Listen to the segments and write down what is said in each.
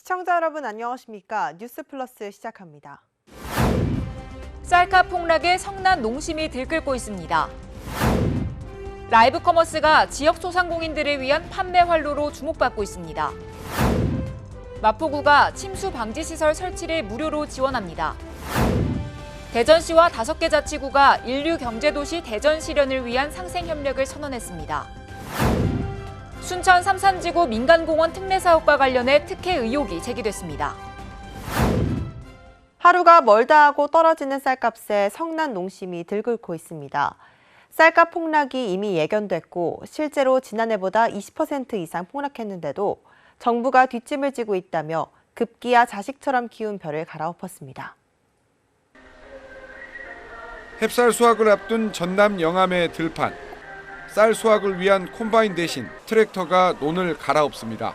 시청자 여러분 안녕하십니까? 뉴스 플러스 시작합니다. 쌀값 폭락에 성난 농심이 들끓고 있습니다. 라이브 커머스가 지역 소상공인들을 위한 판매 활로로 주목받고 있습니다. 마포구가 침수 방지 시설 설치를 무료로 지원합니다. 대전시와 5개 자치구가 인류 경제도시 대전 실현을 위한 상생 협력을 선언했습니다. 순천 삼산지구 민간공원 특례 사업과 관련해 특혜 의혹이 제기됐습니다. 하루가 멀다 하고 떨어지는 쌀값에 성난 농심이 들끓고 있습니다. 쌀값 폭락이 이미 예견됐고 실제로 지난해보다 20% 이상 폭락했는데도 정부가 뒷짐을 지고 있다며 급기야 자식처럼 키운 벼를 갈아엎었습니다. 햅쌀 수확을 앞둔 전남 영암의 들판. 쌀 수확을 위한 콤바인 대신 트랙터가 논을 갈아엎습니다.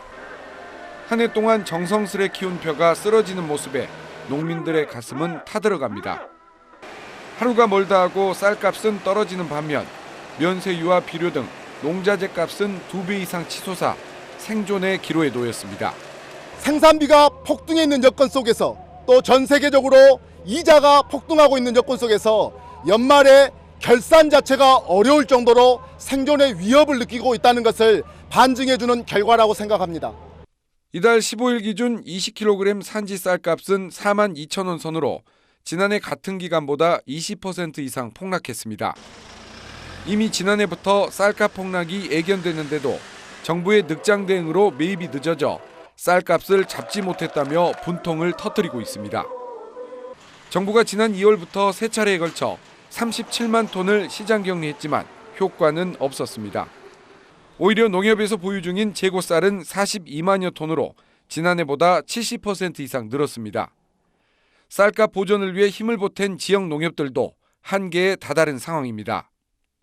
한 해 동안 정성스레 키운 벼가 쓰러지는 모습에 농민들의 가슴은 타들어갑니다. 하루가 멀다 하고 쌀값은 떨어지는 반면 면세유와 비료 등 농자재 값은 2배 이상 치솟아 생존의 기로에 놓였습니다. 생산비가 폭등해 있는 여건 속에서 또 전 세계적으로 이자가 폭등하고 있는 여건 속에서 연말에 결산 자체가 어려울 정도로 생존의 위협을 느끼고 있다는 것을 반증해주는 결과라고 생각합니다. 이달 15일 기준 20kg 산지 쌀값은 42,000원 선으로 지난해 같은 기간보다 20% 이상 폭락했습니다. 이미 지난해부터 쌀값 폭락이 예견됐는데도 정부의 늑장 대응으로 매입이 늦어져 쌀값을 잡지 못했다며 분통을 터뜨리고 있습니다. 정부가 지난 2월부터 세 차례에 걸쳐 37만 톤을 시장 격리했지만 효과는 없었습니다. 오히려 농협에서 보유 중인 재고쌀은 42만여 톤으로 지난해보다 70% 이상 늘었습니다. 쌀값 보전을 위해 힘을 보탠 지역 농협들도 한계에 다다른 상황입니다.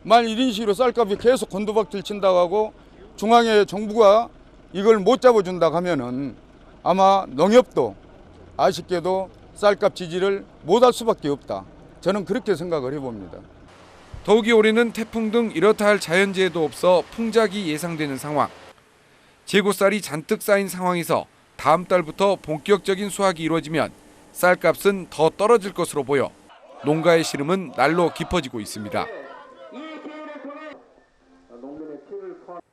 만일 이런 식으로 쌀값이 계속 곤두박질 친다고 하고 중앙의 정부가 이걸 못 잡아준다고 하면은 아마 농협도 아쉽게도 쌀값 지지를 못할 수밖에 없다. 저는 그렇게 생각을 해봅니다. 더욱이 올해는 태풍 등 이렇다 할 자연재해도 없어 풍작이 예상되는 상황. 재고쌀이 잔뜩 쌓인 상황에서 다음 달부터 본격적인 수확이 이루어지면 쌀값은 더 떨어질 것으로 보여 농가의 시름은 날로 깊어지고 있습니다.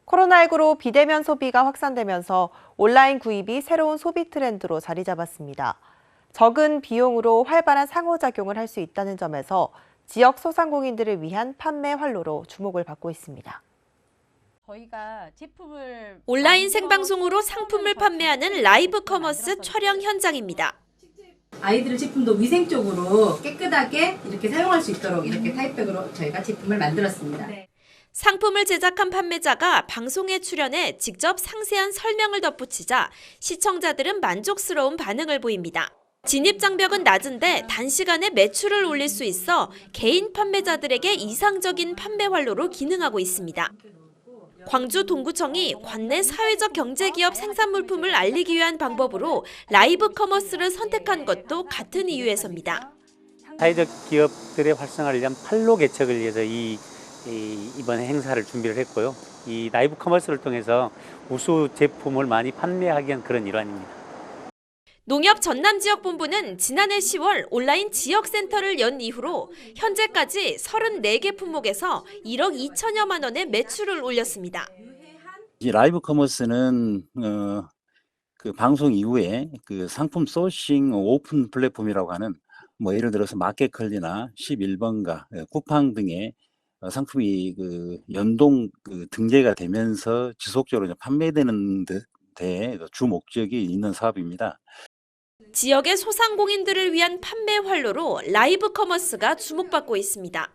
코로나19로 비대면 소비가 확산되면서 온라인 구입이 새로운 소비 트렌드로 자리 잡았습니다. 적은 비용으로 활발한 상호작용을 할 수 있다는 점에서 지역 소상공인들을 위한 판매 활로로 주목을 받고 있습니다. 온라인 생방송으로 상품을 판매하는 라이브 커머스 촬영 현장입니다. 아이들 제품도 위생적으로 깨끗하게 이렇게 사용할 수 있도록 이렇게 타입백으로 저희가 제품을 만들었습니다. 상품을 제작한 판매자가 방송에 출연해 직접 상세한 설명을 덧붙이자 시청자들은 만족스러운 반응을 보입니다. 진입 장벽은 낮은데 단시간에 매출을 올릴 수 있어 개인 판매자들에게 이상적인 판매 활로로 기능하고 있습니다. 광주 동구청이 관내 사회적 경제기업 생산 물품을 알리기 위한 방법으로 라이브 커머스를 선택한 것도 같은 이유에서입니다. 사회적 기업들의 활성화를 위한 판로 개척을 위해서 이번 행사를 준비를 했고요. 이 라이브 커머스를 통해서 우수 제품을 많이 판매하기 위한 그런 일환입니다. 농협 전남지역본부는 지난해 10월 온라인 지역센터를 연 이후로 현재까지 34개 품목에서 1억 2천여만 원의 매출을 올렸습니다. 이 라이브 커머스는 그 방송 이후에 그 상품 소싱 오픈 플랫폼이라고 하는 예를 들어서 마켓컬리나 11번가, 쿠팡 등의 상품이 그 연동 등재가 되면서 지속적으로 판매되는 데 주 목적이 있는 사업입니다. 지역의 소상공인들을 위한 판매 활로로 라이브 커머스가 주목받고 있습니다.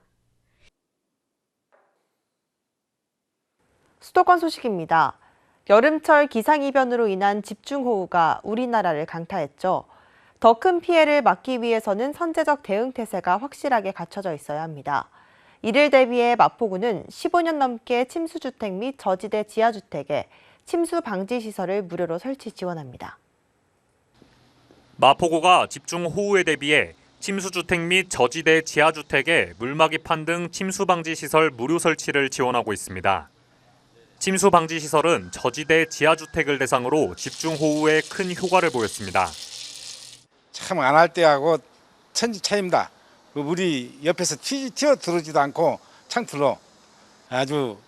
수도권 소식입니다. 여름철 기상이변으로 인한 집중호우가 우리나라를 강타했죠. 더 큰 피해를 막기 위해서는 선제적 대응 태세가 확실하게 갖춰져 있어야 합니다. 이를 대비해 마포구는 15년 넘게 침수주택 및 저지대 지하주택에 침수 방지 시설을 무료로 설치 지원합니다. 마포구가 집중호우에 대비해 침수주택 및 저지대 지하주택에 물막이판 등 침수 방지 시설 무료 설치를 지원하고 있습니다. 침수 방지 시설은 저지대 지하주택을 대상으로 집중호우에 큰 효과를 보였습니다. 참 안 할 때하고 천지 차이입니다. 물이 옆에서 튀어 들어오지도 않고 창틀로 아주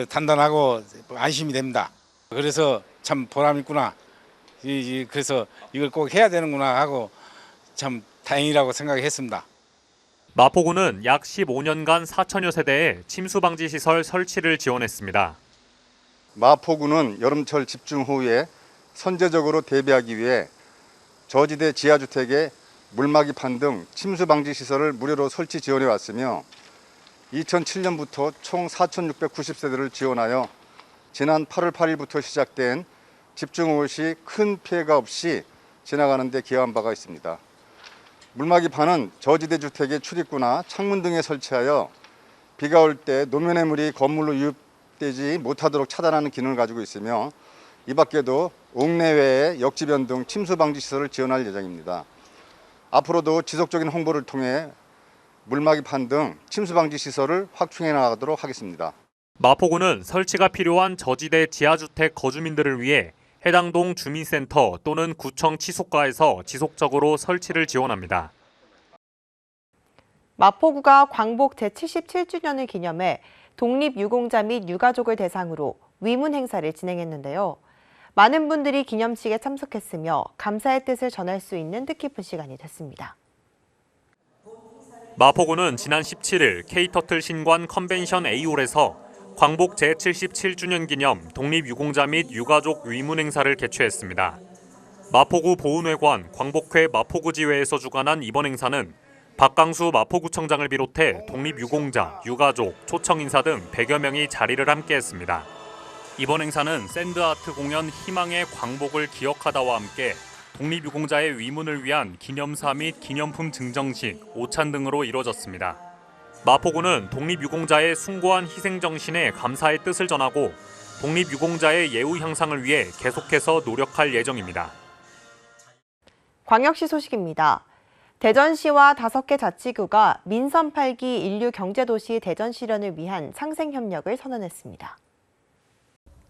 단단하고 안심이 됩니다. 그래서 참 보람 있구나. 그래서 이걸 꼭 해야 되는구나 하고 참 다행이라고 생각했습니다. 마포구는 약 15년간 4천여 세대에 침수 방지 시설 설치를 지원했습니다. 마포구는 여름철 집중호우에 선제적으로 대비하기 위해 저지대 지하주택에 물막이판 등 침수 방지 시설을 무료로 설치 지원해 왔으며 2007년부터 총 4,690세대를 지원하여 지난 8월 8일부터 시작된 집중호우 시 큰 피해가 없이 지나가는 데 기여한 바가 있습니다. 물막이판은 저지대 주택의 출입구나 창문 등에 설치하여 비가 올 때 노면의 물이 건물로 유입되지 못하도록 차단하는 기능을 가지고 있으며 이 밖에도 옥내외의 역지변 등 침수 방지 시설을 지원할 예정입니다. 앞으로도 지속적인 홍보를 통해 물막이판 등 침수 방지 시설을 확충해 나가도록 하겠습니다. 마포구는 설치가 필요한 저지대 지하주택 거주민들을 위해 해당 동 주민센터 또는 구청 치속과에서 지속적으로 설치를 지원합니다. 마포구가 광복 제77주년을 기념해 독립유공자 및 유가족을 대상으로 위문 행사를 진행했는데요. 많은 분들이 기념식에 참석했으며 감사의 뜻을 전할 수 있는 뜻깊은 시간이 됐습니다. 마포구는 지난 17일 K터틀 신관 컨벤션 A홀에서 광복 제77주년 기념 독립유공자 및 유가족 위문 행사를 개최했습니다. 마포구 보훈회관, 광복회 마포구지회에서 주관한 이번 행사는 박강수 마포구청장을 비롯해 독립유공자, 유가족, 초청인사 등 100여 명이 자리를 함께했습니다. 이번 행사는 샌드아트 공연 희망의 광복을 기억하다와 함께 독립유공자의 위문을 위한 기념사 및 기념품 증정식, 오찬 등으로 이뤄졌습니다. 마포구는 독립유공자의 숭고한 희생정신에 감사의 뜻을 전하고 독립유공자의 예우 향상을 위해 계속해서 노력할 예정입니다. 광역시 소식입니다. 대전시와 5개 자치구가 민선 8기 인류 경제도시 대전 실현을 위한 상생협력을 선언했습니다.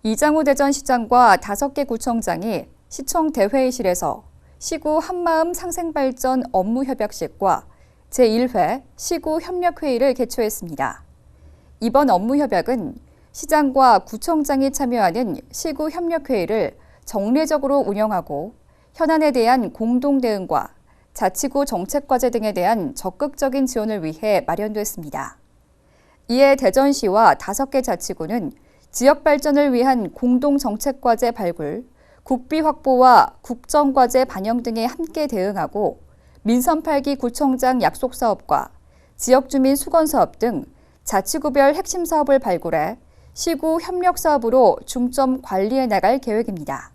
이장우 대전시장과 5개 구청장이 시청 대회의실에서 시구 한마음 상생발전 업무협약식과 제1회 시구협력회의를 개최했습니다. 이번 업무협약은 시장과 구청장이 참여하는 시구협력회의를 정례적으로 운영하고 현안에 대한 공동대응과 자치구 정책과제 등에 대한 적극적인 지원을 위해 마련됐습니다. 이에 대전시와 5개 자치구는 지역 발전을 위한 공동정책과제 발굴, 국비 확보와 국정과제 반영 등에 함께 대응하고 민선 8기 구청장 약속 사업과 지역주민 수건 사업 등 자치구별 핵심 사업을 발굴해 시구 협력 사업으로 중점 관리해 나갈 계획입니다.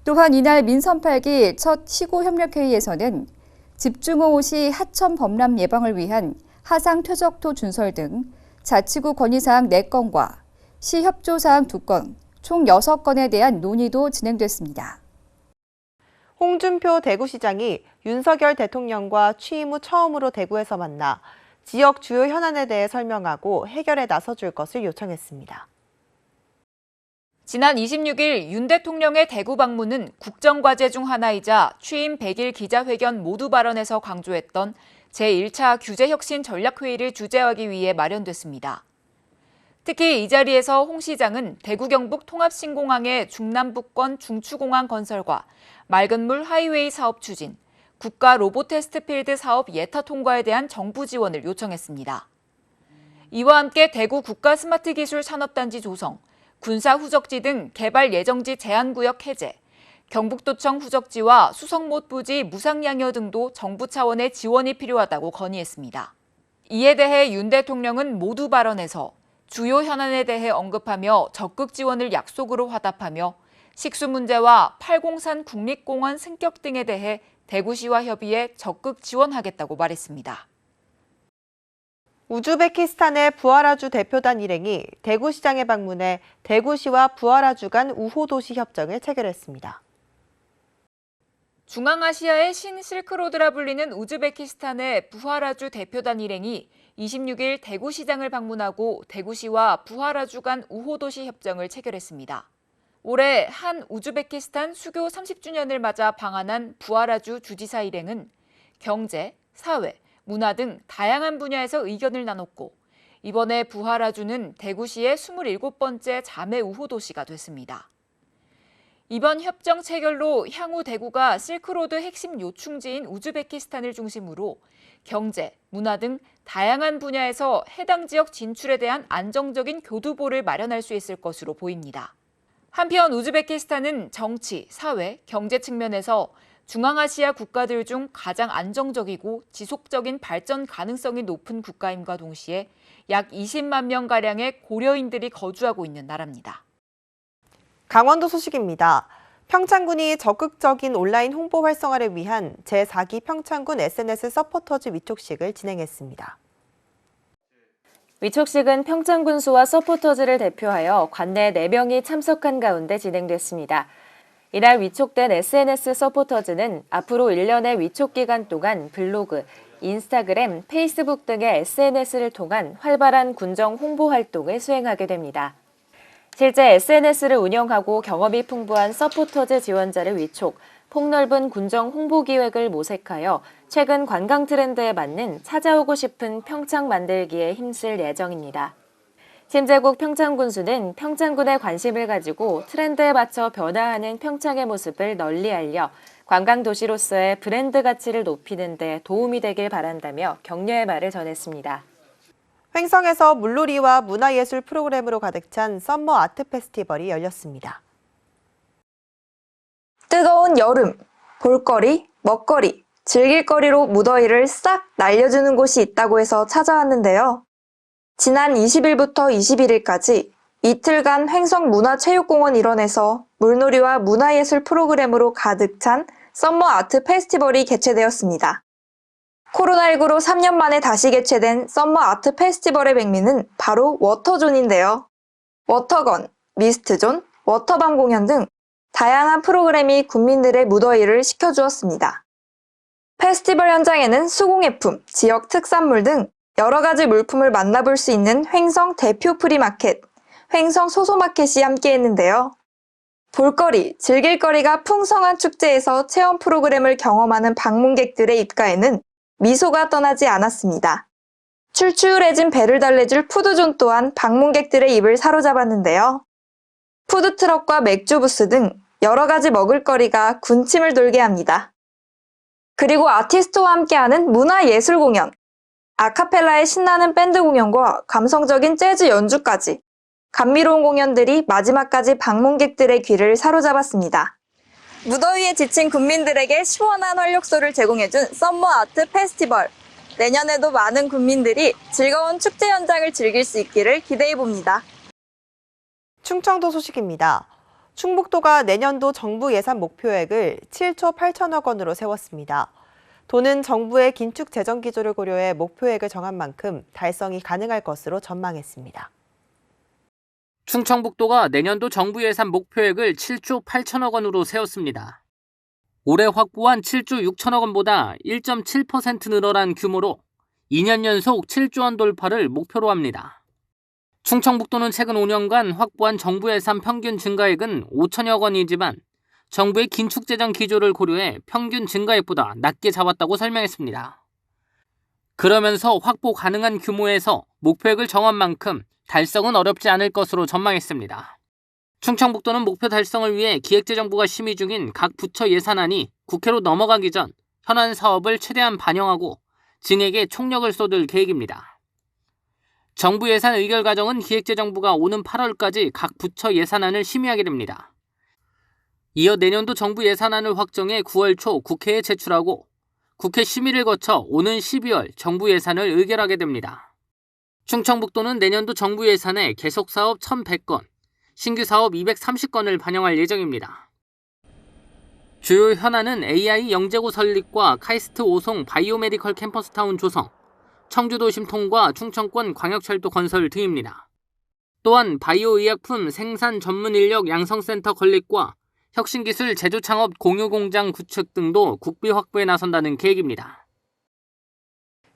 또한 이날 민선 8기 첫 시구 협력회의에서는 집중호우 시 하천 범람 예방을 위한 하상 퇴적토 준설 등 자치구 건의사항 4건과 시 협조사항 2건, 총 6건에 대한 논의도 진행됐습니다. 홍준표 대구시장이 윤석열 대통령과 취임 후 처음으로 대구에서 만나 지역 주요 현안에 대해 설명하고 해결에 나서줄 것을 요청했습니다. 지난 26일 윤 대통령의 대구 방문은 국정과제 중 하나이자 취임 100일 기자회견 모두 발언에서 강조했던 제1차 규제혁신 전략회의를 주재하기 위해 마련됐습니다. 특히 이 자리에서 홍 시장은 대구 경북 통합신공항의 중남부권 중추공항 건설과 맑은물 하이웨이 사업 추진, 국가 로봇 테스트필드 사업 예타 통과에 대한 정부 지원을 요청했습니다. 이와 함께 대구 국가 스마트기술 산업단지 조성, 군사 후적지 등 개발 예정지 제한구역 해제, 경북도청 후적지와 수성못 부지 무상양여 등도 정부 차원의 지원이 필요하다고 건의했습니다. 이에 대해 윤 대통령은 모두 발언에서 주요 현안에 대해 언급하며 적극 지원을 약속으로 화답하며 식수 문제와 팔공산 국립공원 승격 등에 대해 대구시와 협의해 적극 지원하겠다고 말했습니다. 우즈베키스탄의 부하라주 대표단 일행이 대구시장에 방문해 대구시와 부하라주 간 우호도시 협정을 체결했습니다. 중앙아시아의 신실크로드라 불리는 우즈베키스탄의 부하라주 대표단 일행이 26일 대구시장을 방문하고 대구시와 부하라주 간 우호도시 협정을 체결했습니다. 올해 한 우즈베키스탄 수교 30주년을 맞아 방한한 부하라주 주지사 일행은 경제, 사회, 문화 등 다양한 분야에서 의견을 나눴고 이번에 부하라주는 대구시의 27번째 자매 우호도시가 됐습니다. 이번 협정 체결로 향후 대구가 실크로드 핵심 요충지인 우즈베키스탄을 중심으로 경제, 문화 등 다양한 분야에서 해당 지역 진출에 대한 안정적인 교두보를 마련할 수 있을 것으로 보입니다. 한편 우즈베키스탄은 정치, 사회, 경제 측면에서 중앙아시아 국가들 중 가장 안정적이고 지속적인 발전 가능성이 높은 국가임과 동시에 약 20만 명가량의 고려인들이 거주하고 있는 나라입니다. 강원도 소식입니다. 평창군이 적극적인 온라인 홍보 활성화를 위한 제4기 평창군 SNS 서포터즈 위촉식을 진행했습니다. 위촉식은 평창군수와 서포터즈를 대표하여 관내 4명이 참석한 가운데 진행됐습니다. 이날 위촉된 SNS 서포터즈는 앞으로 1년의 위촉 기간 동안 블로그, 인스타그램, 페이스북 등의 SNS를 통한 활발한 군정 홍보 활동을 수행하게 됩니다. 실제 SNS를 운영하고 경험이 풍부한 서포터즈 지원자를 위촉, 폭넓은 군정 홍보 기획을 모색하여 최근 관광 트렌드에 맞는 찾아오고 싶은 평창 만들기에 힘쓸 예정입니다. 심재국 평창군수는 평창군에 관심을 가지고 트렌드에 맞춰 변화하는 평창의 모습을 널리 알려 관광도시로서의 브랜드 가치를 높이는 데 도움이 되길 바란다며 격려의 말을 전했습니다. 횡성에서 물놀이와 문화예술 프로그램으로 가득 찬 썸머 아트 페스티벌이 열렸습니다. 뜨거운 여름, 볼거리, 먹거리, 즐길거리로 무더위를 싹 날려주는 곳이 있다고 해서 찾아왔는데요. 지난 20일부터 21일까지 이틀간 횡성문화체육공원 일원에서 물놀이와 문화예술 프로그램으로 가득 찬 썸머 아트 페스티벌이 개최되었습니다. 코로나19로 3년 만에 다시 개최된 썸머 아트 페스티벌의 백미는 바로 워터존인데요. 워터건, 미스트존, 워터밤 공연 등 다양한 프로그램이 국민들의 무더위를 식혀주었습니다. 페스티벌 현장에는 수공예품, 지역 특산물 등 여러 가지 물품을 만나볼 수 있는 횡성 대표 프리마켓, 횡성 소소마켓이 함께했는데요. 볼거리, 즐길거리가 풍성한 축제에서 체험 프로그램을 경험하는 방문객들의 입가에는 미소가 떠나지 않았습니다. 출출해진 배를 달래줄 푸드존 또한 방문객들의 입을 사로잡았는데요. 푸드트럭과 맥주 부스 등 여러 가지 먹을거리가 군침을 돌게 합니다. 그리고 아티스트와 함께하는 문화예술 공연, 아카펠라의 신나는 밴드 공연과 감성적인 재즈 연주까지 감미로운 공연들이 마지막까지 방문객들의 귀를 사로잡았습니다. 무더위에 지친 국민들에게 시원한 활력소를 제공해준 썸머 아트 페스티벌. 내년에도 많은 국민들이 즐거운 축제 현장을 즐길 수 있기를 기대해봅니다. 충청도 소식입니다. 충북도가 내년도 정부 예산 목표액을 7조 8천억 원으로 세웠습니다. 도는 정부의 긴축 재정 기조를 고려해 목표액을 정한 만큼 달성이 가능할 것으로 전망했습니다. 충청북도가 내년도 정부 예산 목표액을 7조 8천억 원으로 세웠습니다. 올해 확보한 7조 6천억 원보다 1.7% 늘어난 규모로 2년 연속 7조 원 돌파를 목표로 합니다. 충청북도는 최근 5년간 확보한 정부 예산 평균 증가액은 5천여 원이지만 정부의 긴축 재정 기조를 고려해 평균 증가액보다 낮게 잡았다고 설명했습니다. 그러면서 확보 가능한 규모에서 목표액을 정한 만큼 달성은 어렵지 않을 것으로 전망했습니다. 충청북도는 목표 달성을 위해 기획재정부가 심의 중인 각 부처 예산안이 국회로 넘어가기 전 현안 사업을 최대한 반영하고 증액에 총력을 쏟을 계획입니다. 정부 예산 의결 과정은 기획재정부가 오는 8월까지 각 부처 예산안을 심의하게 됩니다. 이어 내년도 정부 예산안을 확정해 9월 초 국회에 제출하고 국회 심의를 거쳐 오는 12월 정부 예산을 의결하게 됩니다. 충청북도는 내년도 정부 예산에 계속사업 1,100건, 신규 사업 230건을 반영할 예정입니다. 주요 현안은 AI 영재고 설립과 카이스트 오송 바이오메디컬 캠퍼스타운 조성, 청주도심 통과 충청권 광역철도 건설 등입니다. 또한 바이오의약품 생산 전문 인력 양성센터 건립과 혁신기술 제조창업 공유공장 구축 등도 국비 확보에 나선다는 계획입니다.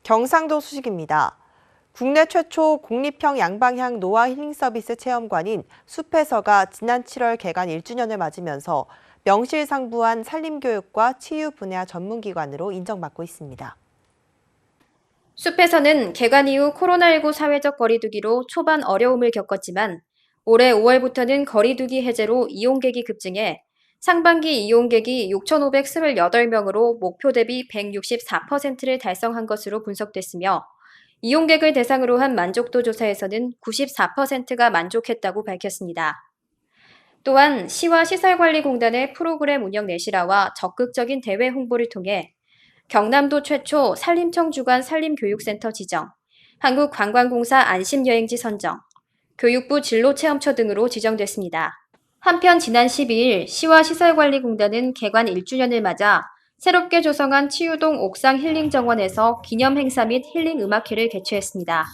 경상도 소식입니다. 국내 최초 공립형 양방향 노화 힐링 서비스 체험관인 숲에서가 지난 7월 개관 1주년을 맞으면서 명실상부한 산림교육과 치유 분야 전문기관으로 인정받고 있습니다. 숲에서는 개관 이후 코로나19 사회적 거리두기로 초반 어려움을 겪었지만 올해 5월부터는 거리두기 해제로 이용객이 급증해 상반기 이용객이 6,528명으로 목표 대비 164%를 달성한 것으로 분석됐으며 이용객을 대상으로 한 만족도 조사에서는 94%가 만족했다고 밝혔습니다. 또한 시와 시설관리공단의 프로그램 운영 내실화와 적극적인 대외 홍보를 통해 경남도 최초 산림청 주관 산림교육센터 지정, 한국관광공사 안심여행지 선정, 교육부 진로체험처 등으로 지정됐습니다. 한편 지난 12일 시와 시설관리공단은 개관 1주년을 맞아 새롭게 조성한 치유동 옥상 힐링정원에서 기념행사 및 힐링음악회를 개최했습니다.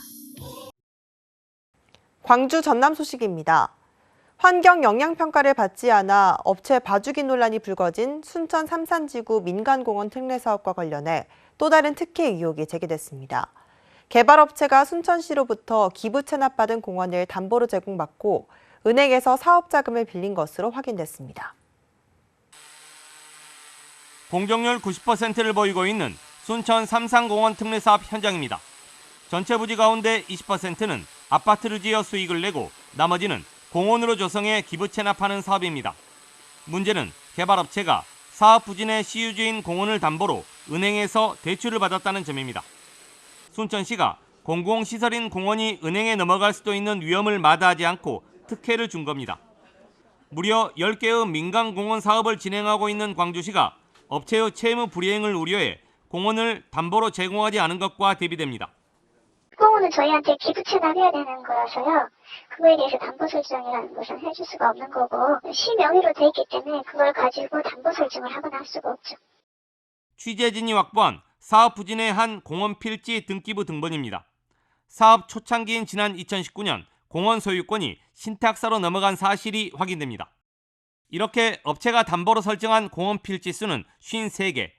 광주 전남 소식입니다. 환경 영향평가를 받지 않아 업체 봐주기 논란이 불거진 순천 삼산지구 민간공원 특례 사업과 관련해 또 다른 특혜 의혹이 제기됐습니다. 개발업체가 순천시로부터 기부 체납받은 공원을 담보로 제공받고 은행에서 사업 자금을 빌린 것으로 확인됐습니다. 공정률 90%를 보이고 있는 순천 삼산공원 특례 사업 현장입니다. 전체 부지 가운데 20%는 아파트를 지어 수익을 내고 나머지는 공원으로 조성해 기부 체납하는 사업입니다. 문제는 개발업체가 사업 부진의 시유주인 공원을 담보로 은행에서 대출을 받았다는 점입니다. 순천시가 공공시설인 공원이 은행에 넘어갈 수도 있는 위험을 마다하지 않고 특혜를 준 겁니다. 무려 10개의 민간공원 사업을 진행하고 있는 광주시가 업체의 채무 불이행을 우려해 공원을 담보로 제공하지 않은 것과 대비됩니다. 공원은 저희한테 기부 체납해야 되는 거라서요. 그거에 대해서 담보 설정이라는 것은 해줄 수가 없는 거고 시 명의로 돼 있기 때문에 그걸 가지고 담보 설정을 하거나 할 수가 없죠. 취재진이 확보한 사업 부진의 한 공원 필지 등기부 등본입니다. 사업 초창기인 지난 2019년 공원 소유권이 신탁사로 넘어간 사실이 확인됩니다. 이렇게 업체가 담보로 설정한 공원 필지 수는 53개,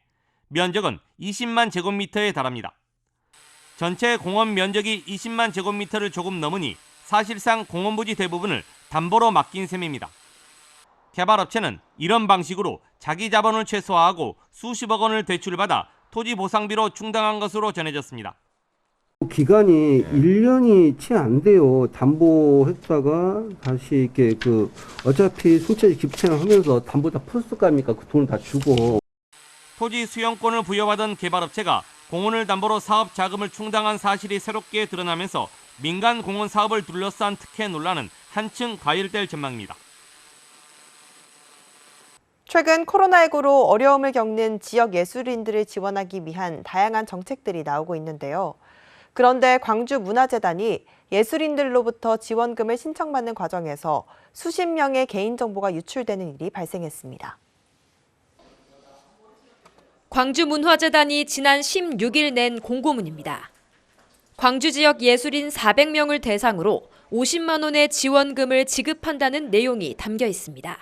면적은 20만 제곱미터에 달합니다. 전체 공원 면적이 20만 제곱미터를 조금 넘으니 사실상 공원 부지 대부분을 담보로 맡긴 셈입니다. 개발업체는 이런 방식으로 자기 자본을 최소화하고 수십억 원을 대출받아 토지 보상비로 충당한 것으로 전해졌습니다. 기간이 1년이 채 안 돼요. 담보했다가 다시 이렇게 어차피 순천시 기부채납 하면서 담보 다 풀었을 거 아닙니까? 그 돈을 다 주고. 토지 수용권을 부여받은 개발업체가 공원을 담보로 사업 자금을 충당한 사실이 새롭게 드러나면서 민간 공원 사업을 둘러싼 특혜 논란은 한층 과열될 전망입니다. 최근 코로나19로 어려움을 겪는 지역 예술인들을 지원하기 위한 다양한 정책들이 나오고 있는데요. 그런데 광주문화재단이 예술인들로부터 지원금을 신청받는 과정에서 수십 명의 개인정보가 유출되는 일이 발생했습니다. 광주문화재단이 지난 16일 낸 공고문입니다. 광주 지역 예술인 400명을 대상으로 50만 원의 지원금을 지급한다는 내용이 담겨 있습니다.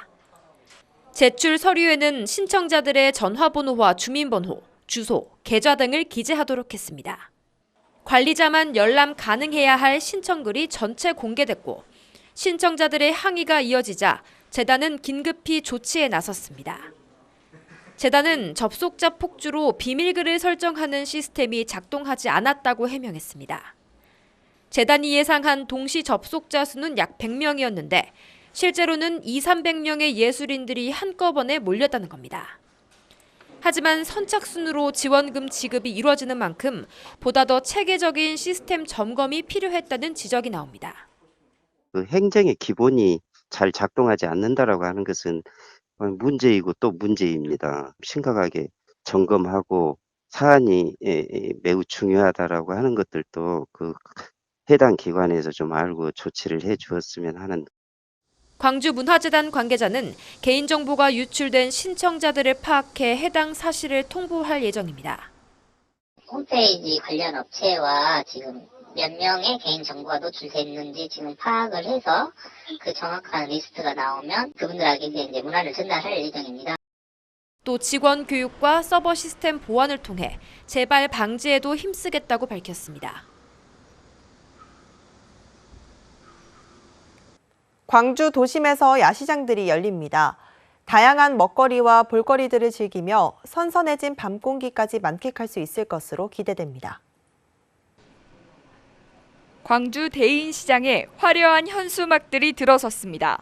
제출 서류에는 신청자들의 전화번호와 주민번호, 주소, 계좌 등을 기재하도록 했습니다. 관리자만 열람 가능해야 할 신청글이 전체 공개됐고 신청자들의 항의가 이어지자 재단은 긴급히 조치에 나섰습니다. 재단은 접속자 폭주로 비밀글을 설정하는 시스템이 작동하지 않았다고 해명했습니다. 재단이 예상한 동시 접속자 수는 약 100명이었는데 실제로는 200~300명의 예술인들이 한꺼번에 몰렸다는 겁니다. 하지만 선착순으로 지원금 지급이 이루어지는 만큼 보다 더 체계적인 시스템 점검이 필요했다는 지적이 나옵니다. 그 행정의 기본이 잘 작동하지 않는다라고 하는 것은 문제이고 또 문제입니다. 심각하게 점검하고 사안이 매우 중요하다라고 하는 것들도 그 해당 기관에서 좀 알고 조치를 해 주었으면 하는. 광주문화재단 관계자는 개인정보가 유출된 신청자들을 파악해 해당 사실을 통보할 예정입니다. 홈페이지 관련 업체와 지금 몇 명의 개인정보가 노출됐는지 지금 파악을 해서 그 정확한 리스트가 나오면 그분들에게 이제 문화를 전달할 예정입니다. 또 직원 교육과 서버 시스템 보완을 통해 재발 방지에도 힘쓰겠다고 밝혔습니다. 광주 도심에서 야시장들이 열립니다. 다양한 먹거리와 볼거리들을 즐기며 선선해진 밤 공기까지 만끽할 수 있을 것으로 기대됩니다. 광주 대인시장에 화려한 현수막들이 들어섰습니다.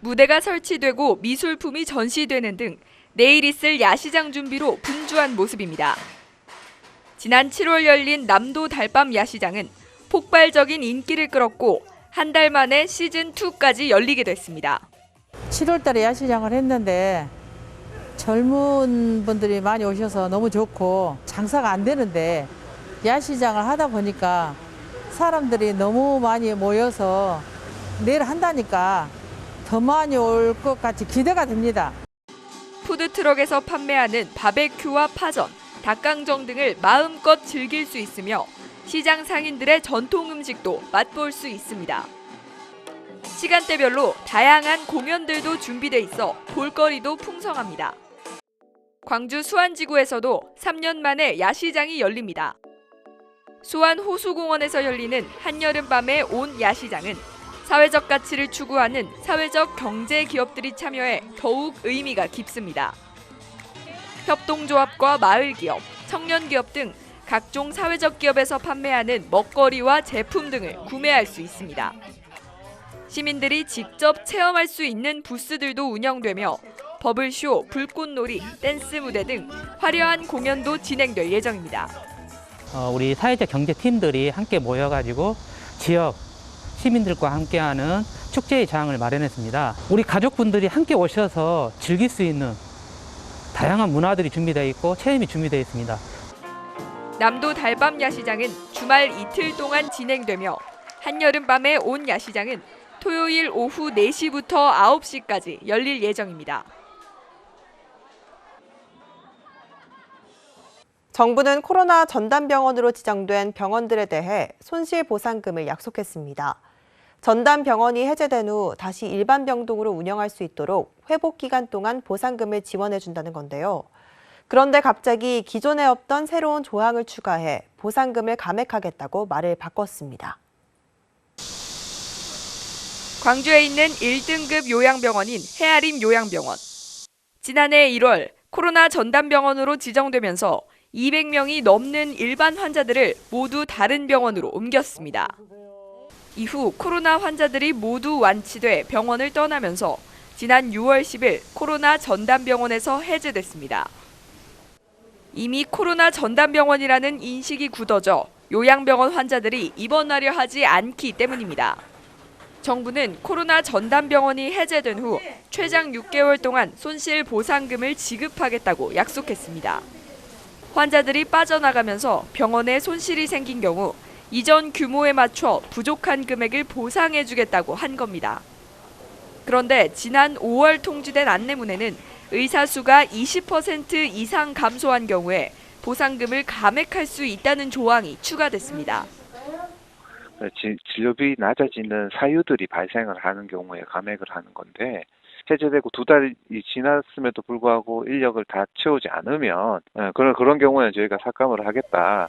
무대가 설치되고 미술품이 전시되는 등 내일 있을 야시장 준비로 분주한 모습입니다. 지난 7월 열린 남도 달밤 야시장은 폭발적인 인기를 끌었고 한 달 만에 시즌2까지 열리게 됐습니다. 7월 달에 야시장을 했는데 젊은 분들이 많이 오셔서 너무 좋고 장사가 안 되는데 야시장을 하다 보니까 사람들이 너무 많이 모여서 내일 한다니까 더 많이 올 것 같이 기대가 됩니다. 푸드트럭에서 판매하는 바베큐와 파전, 닭강정 등을 마음껏 즐길 수 있으며 시장 상인들의 전통 음식도 맛볼 수 있습니다. 시간대별로 다양한 공연들도 준비돼 있어 볼거리도 풍성합니다. 광주 수안지구에서도 3년 만에 야시장이 열립니다. 수안 호수공원에서 열리는 한여름밤의 온 야시장은 사회적 가치를 추구하는 사회적 경제 기업들이 참여해 더욱 의미가 깊습니다. 협동조합과 마을기업, 청년기업 등 각종 사회적 기업에서 판매하는 먹거리와 제품 등을 구매할 수 있습니다. 시민들이 직접 체험할 수 있는 부스들도 운영되며 버블쇼, 불꽃놀이, 댄스 무대 등 화려한 공연도 진행될 예정입니다. 우리 사회적 경제팀들이 함께 모여가지고 지역 시민들과 함께하는 축제의 장을 마련했습니다. 우리 가족분들이 함께 오셔서 즐길 수 있는 다양한 문화들이 준비되어 있고 체험이 준비되어 있습니다. 남도 달밤 야시장은 주말 이틀 동안 진행되며 한여름밤의 온 야시장은 토요일 오후 4시부터 9시까지 열릴 예정입니다. 정부는 코로나 전담병원으로 지정된 병원들에 대해 손실보상금을 약속했습니다. 전담병원이 해제된 후 다시 일반 병동으로 운영할 수 있도록 회복 기간 동안 보상금을 지원해준다는 건데요. 그런데 갑자기 기존에 없던 새로운 조항을 추가해 보상금을 감액하겠다고 말을 바꿨습니다. 광주에 있는 1등급 요양병원인 해아림 요양병원. 지난해 1월 코로나 전담병원으로 지정되면서 200명이 넘는 일반 환자들을 모두 다른 병원으로 옮겼습니다. 이후 코로나 환자들이 모두 완치돼 병원을 떠나면서 지난 6월 10일 코로나 전담병원에서 해제됐습니다. 이미 코로나 전담병원이라는 인식이 굳어져 요양병원 환자들이 입원하려 하지 않기 때문입니다. 정부는 코로나 전담병원이 해제된 후 최장 6개월 동안 손실보상금을 지급하겠다고 약속했습니다. 환자들이 빠져나가면서 병원에 손실이 생긴 경우 이전 규모에 맞춰 부족한 금액을 보상해주겠다고 한 겁니다. 그런데 지난 5월 통지된 안내문에는 의사 수가 20% 이상 감소한 경우에 보상금을 감액할 수 있다는 조항이 추가됐습니다. 진료비 낮아지는 사유들이 발생을 하는 경우에 감액을 하는 건데 해제되고 2달이 지났음에도 불구하고 인력을 다 채우지 않으면 그런 경우에는 저희가 삭감을 하겠다.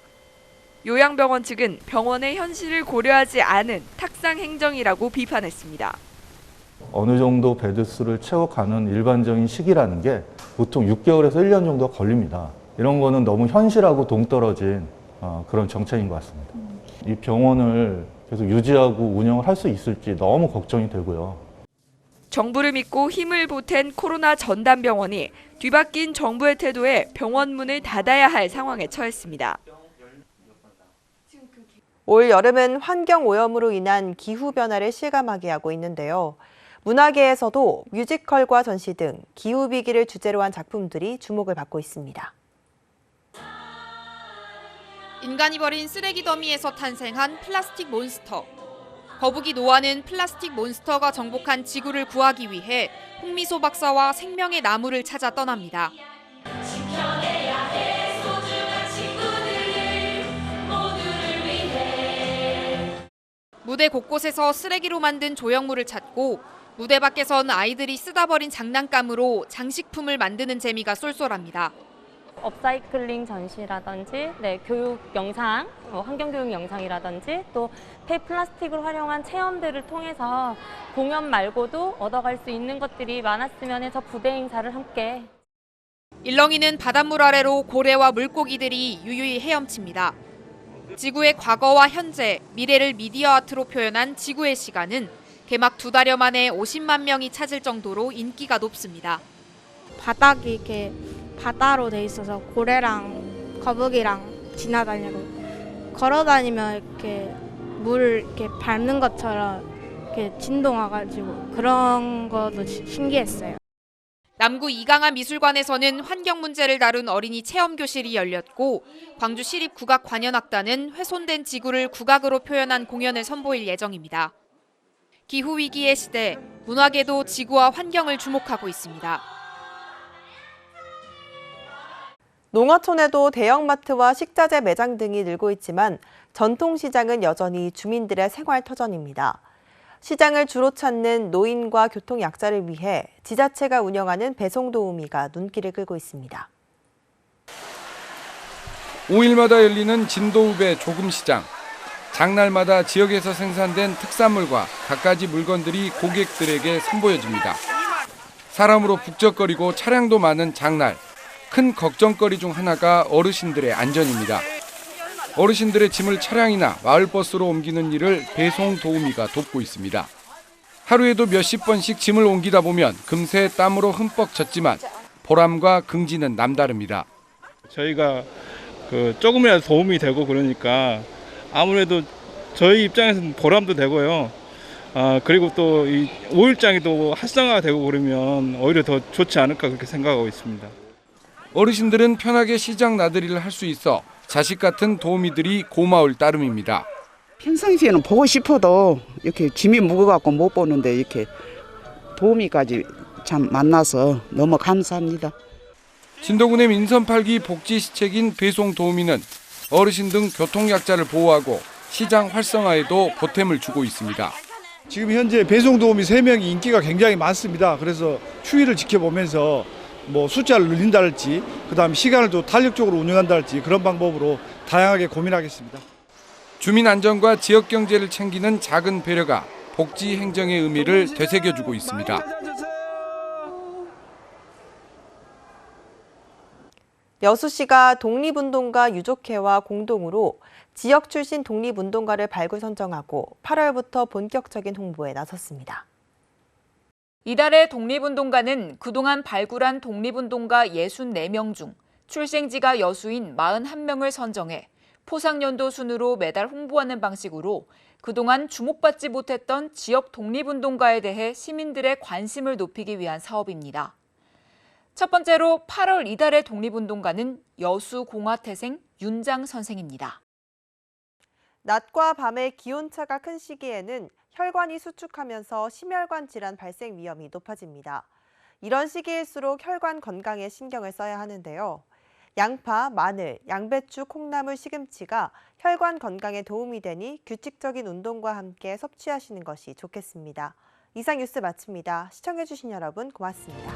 요양병원 측은 병원의 현실을 고려하지 않은 탁상 행정이라고 비판했습니다. 어느 정도 베드 수를 채워가는 일반적인 시기라는 게 보통 6개월에서 1년 정도 걸립니다. 이런 거는 너무 현실하고 동떨어진 그런 정책인 것 같습니다. 이 병원을 계속 유지하고 운영을 할 수 있을지 너무 걱정이 되고요. 정부를 믿고 힘을 보탠 코로나 전담병원이 뒤바뀐 정부의 태도에 병원 문을 닫아야 할 상황에 처했습니다. 올 여름은 환경오염으로 인한 기후변화를 실감하게 하고 있는데요. 문화계에서도 뮤지컬과 전시 등 기후위기를 주제로 한 작품들이 주목을 받고 있습니다. 인간이 버린 쓰레기 더미에서 탄생한 플라스틱 몬스터. 거북이 노아는 플라스틱 몬스터가 정복한 지구를 구하기 위해 홍미소 박사와 생명의 나무를 찾아 떠납니다. 무대 곳곳에서 쓰레기로 만든 조형물을 찾고 무대 밖에선 아이들이 쓰다 버린 장난감으로 장식품을 만드는 재미가 쏠쏠합니다. 업사이클링 전시라든지 교육 영상, 환경교육 영상이라든지 또 폐플라스틱을 활용한 체험들을 통해서 공연 말고도 얻어갈 수 있는 것들이 많았으면 해서 부대 행사를 함께. 일렁이는 바닷물 아래로 고래와 물고기들이 유유히 헤엄칩니다. 지구의 과거와 현재, 미래를 미디어 아트로 표현한 지구의 시간은 개막 2달여 만에 50만 명이 찾을 정도로 인기가 높습니다. 바닥이 이렇게 바다로 돼 있어서 고래랑 거북이랑 지나다니고 걸어다니면 이렇게 물을 이렇게 밟는 것처럼 이렇게 진동 와가지고 그런 것도 신기했어요. 남구 이강한 미술관에서는 환경 문제를 다룬 어린이 체험 교실이 열렸고 광주 시립국악관현악단은 훼손된 지구를 국악으로 표현한 공연을 선보일 예정입니다. 기후 위기의 시대, 문화계도 지구와 환경을 주목하고 있습니다. 농어촌에도 대형마트와 식자재 매장 등이 늘고 있지만 전통시장은 여전히 주민들의 생활터전입니다. 시장을 주로 찾는 노인과 교통약자를 위해 지자체가 운영하는 배송도우미가 눈길을 끌고 있습니다. 5일마다 열리는 진도읍의 조금시장. 장날마다 지역에서 생산된 특산물과 갖가지 물건들이 고객들에게 선보여집니다. 사람으로 북적거리고 차량도 많은 장날. 큰 걱정거리 중 하나가 어르신들의 안전입니다. 어르신들의 짐을 차량이나 마을버스로 옮기는 일을 배송 도우미가 돕고 있습니다. 하루에도 몇십 번씩 짐을 옮기다 보면 금세 땀으로 흠뻑 젖지만 보람과 긍지는 남다릅니다. 저희가 조금이라도 도움이 되고 그러니까 아무래도 저희 입장에서는 보람도 되고요. 그리고 또 이 5일장이 또 활성화되고 그러면 오히려 더 좋지 않을까 그렇게 생각하고 있습니다. 어르신들은 편하게 시장 나들이를 할 수 있어 자식 같은 도우미들이 고마울 따름입니다. 평상시에는 보고 싶어도 이렇게 짐이 무거워갖고 못 보는데 이렇게 도우미까지 참 만나서 너무 감사합니다. 진도군의 민선 8기 복지시책인 배송 도우미는 어르신 등 교통약자를 보호하고 시장 활성화에도 보탬을 주고 있습니다. 지금 현재 배송 도우미 3명이 인기가 굉장히 많습니다. 그래서 추이를 지켜보면서 숫자를 늘린다랄지 그다음 시간을 또 탄력적으로 운영한다랄지 그런 방법으로 다양하게 고민하겠습니다. 주민 안전과 지역 경제를 챙기는 작은 배려가 복지 행정의 의미를 되새겨주고 있습니다. 여수시가 독립운동가 유족회와 공동으로 지역 출신 독립운동가를 발굴 선정하고 8월부터 본격적인 홍보에 나섰습니다. 이달의 독립운동가는 그동안 발굴한 독립운동가 64명 중 출생지가 여수인 41명을 선정해 포상연도 순으로 매달 홍보하는 방식으로 그동안 주목받지 못했던 지역 독립운동가에 대해 시민들의 관심을 높이기 위한 사업입니다. 첫 번째로 8월 이달의 독립운동가는 여수 공화태생 윤장 선생입니다. 낮과 밤의 기온차가 큰 시기에는 혈관이 수축하면서 심혈관 질환 발생 위험이 높아집니다. 이런 시기일수록 혈관 건강에 신경을 써야 하는데요. 양파, 마늘, 양배추, 콩나물, 시금치가 혈관 건강에 도움이 되니 규칙적인 운동과 함께 섭취하시는 것이 좋겠습니다. 이상 뉴스 마칩니다. 시청해주신 여러분 고맙습니다.